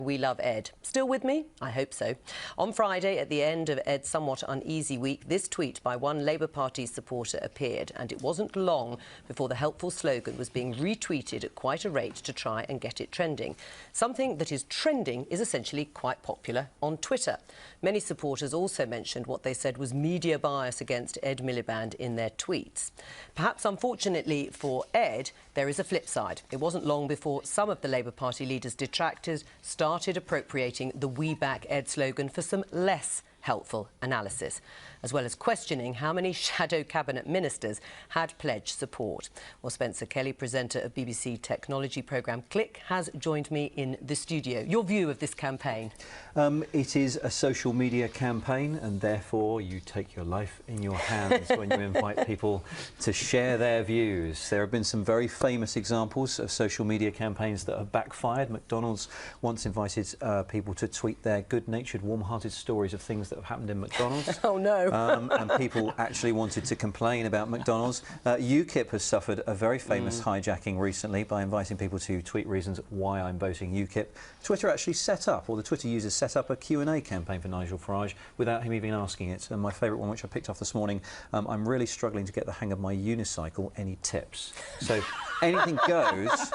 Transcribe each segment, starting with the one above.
We love Ed. Still with me? I hope so. On Friday, at the end of Ed's somewhat uneasy week, this tweet by one Labour Party supporter appeared, and it wasn't long before the helpful slogan was being retweeted at quite a rate to try and get it trending. Something that is trending is essentially quite popular on Twitter. Many supporters also mentioned what they said was media bias against Ed Miliband in their tweets. Perhaps unfortunately for Ed, there is a flip side. It wasn't long before some of the Labour Party leader's detractors started appropriating the "We Back Ed" slogan for some less helpful analysis, as well as questioning how many shadow cabinet ministers had pledged support. Well, Spencer Kelly, presenter of BBC technology programme Click, has joined me in the studio. Your view of this campaign? It is a social media campaign, and therefore you take your life in your hands when you invite people to share their views. There have been some very famous examples of social media campaigns that have backfired. McDonald's once invited people to tweet their good-natured, warm-hearted stories of things that have happened in McDonald's. Oh no. And people actually wanted to complain about McDonald's. UKIP has suffered a very famous hijacking recently by inviting people to tweet reasons why I'm voting UKIP. Twitter actually set up, or the Twitter users set up, a Q&A campaign for Nigel Farage without him even asking it. And my favourite one, which I picked off this morning, I'm really struggling to get the hang of my unicycle. Any tips? So anything goes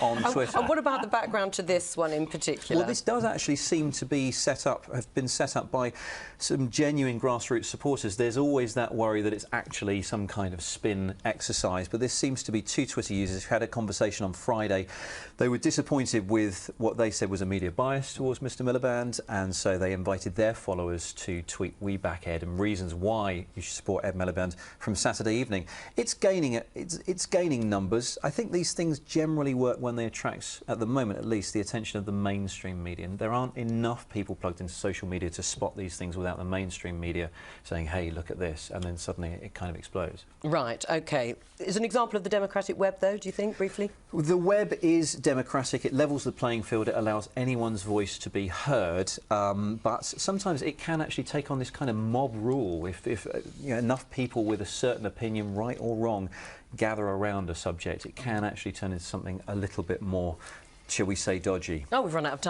on Twitter. And what about the background to this one in particular? Well, this does actually seem to be have been set up by some genuine grassroots supporters. There's always that worry that it's actually some kind of spin exercise, but this seems to be two Twitter users who had a conversation on Friday. They were disappointed with what they said was a media bias towards Mr Miliband, and so they invited their followers to tweet "We Back Ed" and reasons why you should support Ed Miliband from Saturday evening. It's gaining numbers. I think these things generally work when they attract, at the moment at least, the attention of the mainstream media. And there aren't enough people plugged into social media to spot these things without the mainstream media saying, hey, look at this, and then suddenly it kind of explodes. Right, OK. Is an example of the democratic web, though, do you think, briefly? The web is democratic. It levels the playing field. It allows anyone's voice to be heard, but sometimes it can actually take on this kind of mob rule. If you know, enough people with a certain opinion, right or wrong, gather around a subject, it can actually turn into something a little bit more, shall we say, dodgy. Oh, we've run out of time.